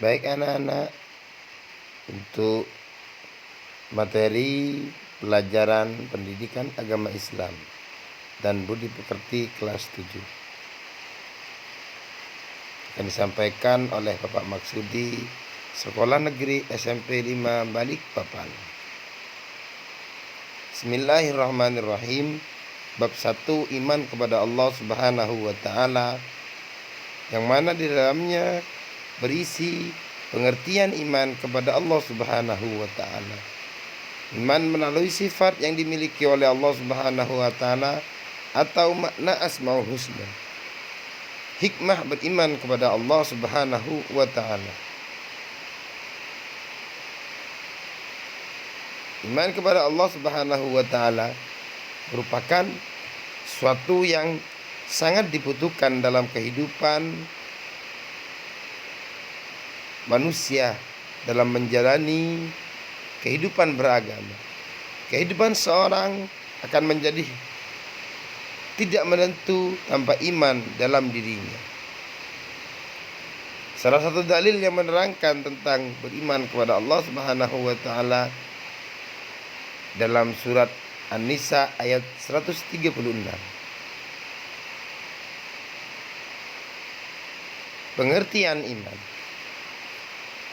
Baik anak-anak, untuk materi pelajaran pendidikan agama Islam dan budi pekerti kelas 7 akan disampaikan oleh Bapak Maksudi, Sekolah Negeri SMP 5 Balikpapan. Bismillahirrahmanirrahim. Bab 1, iman kepada Allah Subhanahu wa Ta'ala, yang mana di dalamnya berisi pengertian iman kepada Allah Subhanahu wa Ta'ala. Iman melalui sifat yang dimiliki oleh Allah Subhanahu wa Ta'ala atau makna Asmaul Husna. Hikmah beriman kepada Allah Subhanahu wa Ta'ala. Iman kepada Allah Subhanahu wa Ta'ala merupakan suatu yang sangat dibutuhkan dalam kehidupan manusia dalam menjalani kehidupan beragama. Kehidupan seorang akan menjadi tidak menentu tanpa iman dalam dirinya. Salah satu dalil yang menerangkan tentang beriman kepada Allah Subhanahu wa Ta'ala dalam surat An-Nisa ayat 136. Pengertian iman.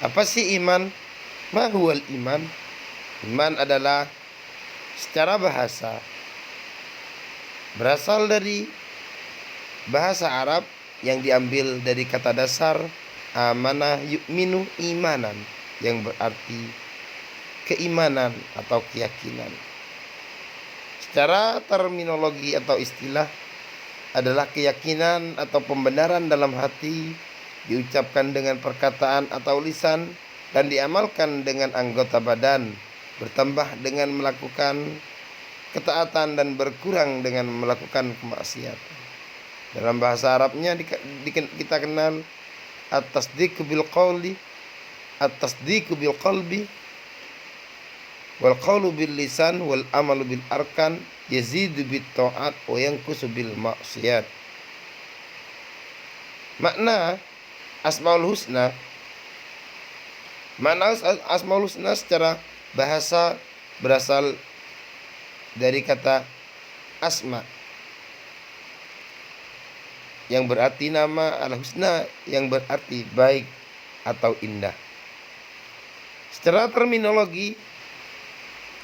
Apa sih iman? Ma huwal iman? Iman adalah secara bahasa berasal dari bahasa Arab yang diambil dari kata dasar amana yu'minu imanan, yang berarti keimanan atau keyakinan. Secara terminologi atau istilah adalah keyakinan atau pembenaran dalam hati, diucapkan dengan perkataan atau lisan dan diamalkan dengan anggota badan, bertambah dengan melakukan ketaatan dan berkurang dengan melakukan kemaksiatan. Dalam bahasa Arabnya kita kenal at-tasdiqu bil qawli, at-tasdiqu bil qalbi, wal qawlu bil lisan, wal amalu bil arkan, yazidu bit ta'at wa yanqusu bil maksiyat. Makna Asmaul Husna. Makna Asmaul Husna secara bahasa berasal dari kata asma, yang berarti nama, al-husna yang berarti baik atau indah. Secara terminologi,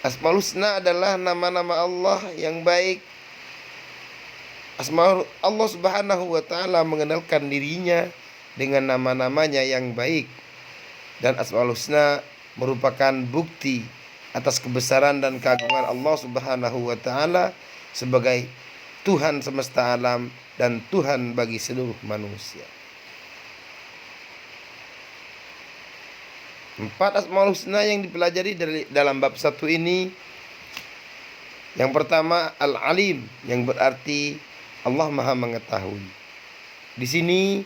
Asmaul Husna adalah nama-nama Allah yang baik. Allah Subhanahu wa Ta'ala mengenalkan dirinya dengan nama-namanya yang baik, dan Asmaul Husna merupakan bukti atas kebesaran dan keagungan Allah Subhanahu wa Ta'ala sebagai Tuhan semesta alam dan Tuhan bagi seluruh manusia. 4 Asmaul Husna yang dipelajari dalam bab 1 ini. Yang pertama, Al-Alim, yang berarti Allah Maha Mengetahui. Di sini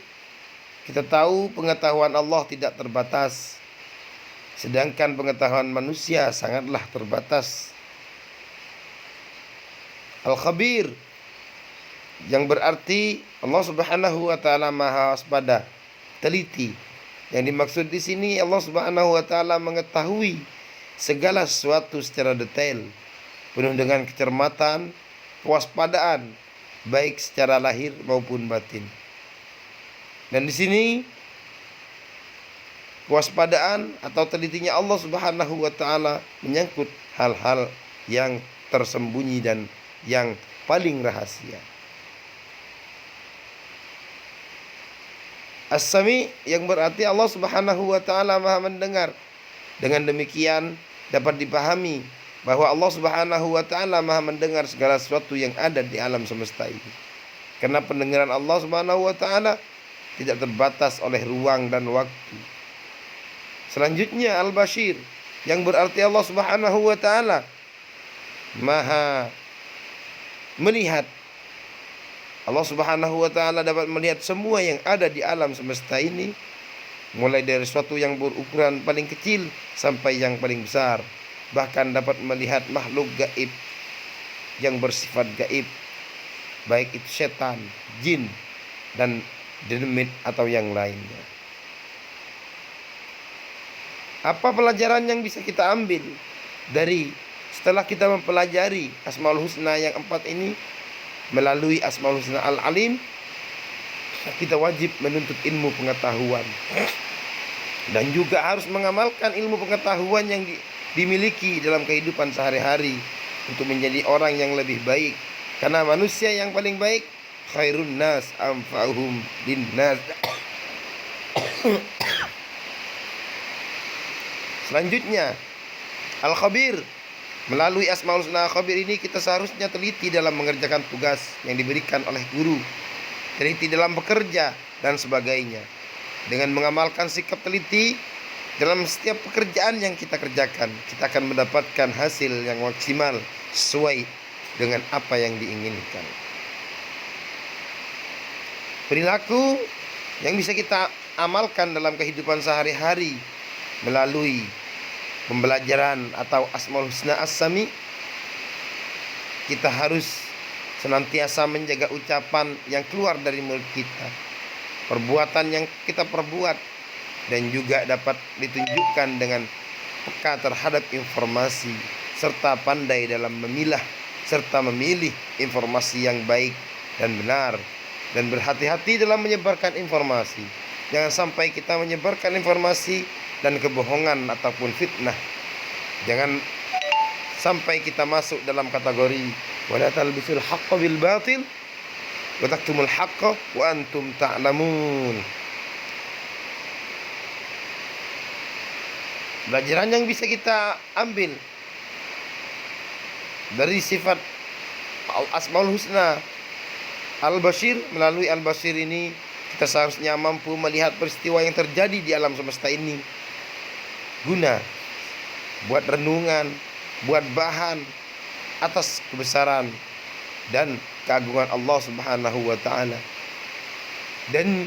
kita tahu pengetahuan Allah tidak terbatas, sedangkan pengetahuan manusia sangatlah terbatas. Al-Khabir, yang berarti Allah Subhanahu wa Ta'ala Maha waspada, teliti. Yang dimaksud di sini, Allah Subhanahu wa Ta'ala mengetahui segala sesuatu secara detail, penuh dengan kecermatan, kewaspadaan, baik secara lahir maupun batin. Dan di sini kewaspadaan atau telitinya Allah Subhanahu wa Ta'ala menyangkut hal-hal yang tersembunyi dan yang paling rahasia. As-Sami, yang berarti Allah Subhanahu wa Ta'ala Maha mendengar. Dengan demikian dapat dipahami bahwa Allah Subhanahu wa Ta'ala Maha mendengar segala sesuatu yang ada di alam semesta ini. Karena pendengaran Allah Subhanahu wa Ta'ala tidak terbatas oleh ruang dan waktu. Selanjutnya Al-Bashir, yang berarti Allah Subhanahu wa Ta'ala Maha melihat. Allah Subhanahu wa Ta'ala dapat melihat semua yang ada di alam semesta ini, mulai dari sesuatu yang berukuran paling kecil sampai yang paling besar. Bahkan dapat melihat makhluk gaib yang bersifat gaib, baik itu setan, jin, dan dinamit atau yang lainnya. Apa pelajaran yang bisa kita ambil dari setelah kita mempelajari Asmaul Husna yang 4 ini melalui Asmaul Husna Al-Alim? Kita wajib menuntut ilmu pengetahuan dan juga harus mengamalkan ilmu pengetahuan yang dimiliki dalam kehidupan sehari-hari untuk menjadi orang yang lebih baik. Karena manusia yang paling baik khairun nas anfa'uhum linnas. Selanjutnya, Al-Khabir. Melalui Asmaul Husna Al-Khabir ini kita seharusnya teliti dalam mengerjakan tugas yang diberikan oleh guru, teliti dalam bekerja dan sebagainya. Dengan mengamalkan sikap teliti dalam setiap pekerjaan yang kita kerjakan, kita akan mendapatkan hasil yang maksimal sesuai dengan apa yang diinginkan. Perilaku yang bisa kita amalkan dalam kehidupan sehari-hari melalui pembelajaran atau Asmaul Husna As-Sami, kita harus senantiasa menjaga ucapan yang keluar dari mulut kita, perbuatan yang kita perbuat, dan juga dapat ditunjukkan dengan peka terhadap informasi, serta pandai dalam memilah serta memilih informasi yang baik dan benar, dan berhati-hati dalam menyebarkan informasi. Jangan sampai kita menyebarkan informasi dan kebohongan ataupun fitnah. Jangan sampai kita masuk dalam kategori wala talbisul haqqo bil batil wa taktumul haqqo wa antum ta'lamun. Pelajaran yang bisa kita ambil dari sifat Asmaul Husna Al-Bashir, melalui Al-Bashir ini kita seharusnya mampu melihat peristiwa yang terjadi di alam semesta ini, guna buat renungan, buat bahan atas kebesaran dan keagungan Allah Subhanahu wa taala. Dan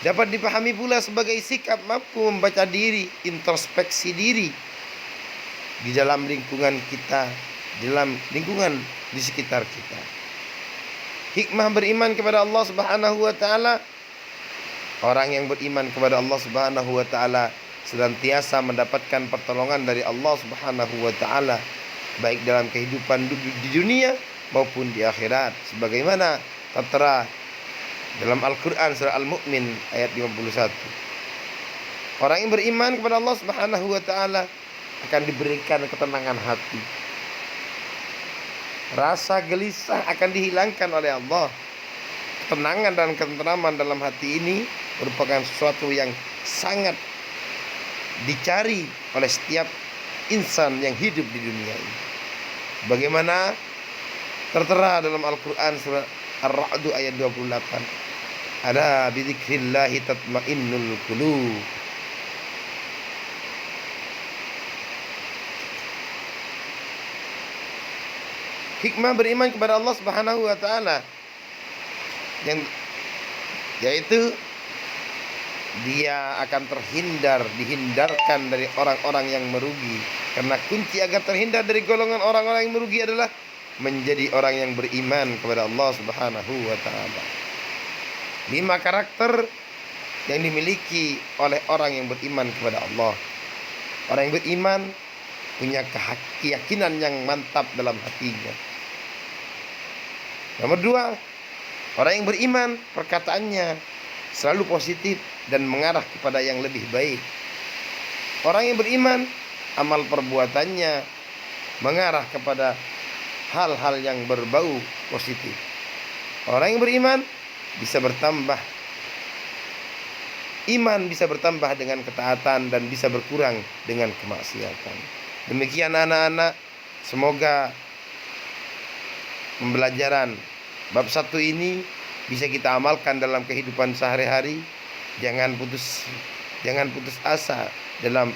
dapat dipahami pula sebagai sikap mampu membaca diri, introspeksi diri di dalam lingkungan kita, dalam lingkungan di sekitar kita. Hikmah beriman kepada Allah Subhanahu wa taala. Orang yang beriman kepada Allah Subhanahu wa taala senantiasa mendapatkan pertolongan dari Allah Subhanahu wa taala, baik dalam kehidupan di dunia maupun di akhirat, sebagaimana tertera dalam Al-Quran surah Al-Mu'min ayat 51. Orang yang beriman kepada Allah Subhanahu wa taala akan diberikan ketenangan hati. Rasa gelisah akan dihilangkan oleh Allah. Ketenangan dan ketenteraman dalam hati ini merupakan sesuatu yang sangat dicari oleh setiap insan yang hidup di dunia ini. Bagaimana tertera dalam Al-Quran surah Ar-Ra'd ayat 28. Ala bidzikrillahi tatmainnul qulub. Hikmah beriman kepada Allah Subhanahu wa taala yang yaitu dia akan dihindarkan dari orang-orang yang merugi. Karena kunci agar terhindar dari golongan orang-orang yang merugi adalah menjadi orang yang beriman kepada Allah Subhanahu wa taala. 5 karakter yang dimiliki oleh orang yang beriman kepada Allah. Orang yang beriman punya keyakinan yang mantap dalam hatinya. Nomor 2, orang yang beriman perkataannya selalu positif dan mengarah kepada yang lebih baik. Orang yang beriman amal perbuatannya mengarah kepada hal-hal yang berbau positif. Orang yang beriman bisa bertambah, iman bisa bertambah dengan ketaatan dan bisa berkurang dengan kemaksiatan. Demikian anak-anak, semoga pembelajaran bab 1 ini bisa kita amalkan dalam kehidupan sehari-hari. Jangan putus asa dalam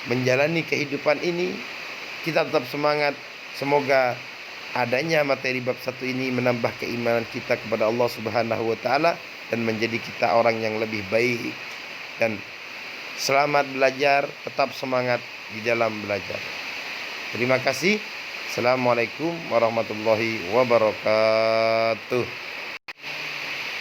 menjalani kehidupan ini. Kita tetap semangat. Semoga adanya materi bab 1 ini menambah keimanan kita kepada Allah Subhanahu wa taala dan menjadi kita orang yang lebih baik. Dan selamat belajar, tetap semangat di dalam belajar. Terima kasih. Assalamualaikum warahmatullahi wabarakatuh.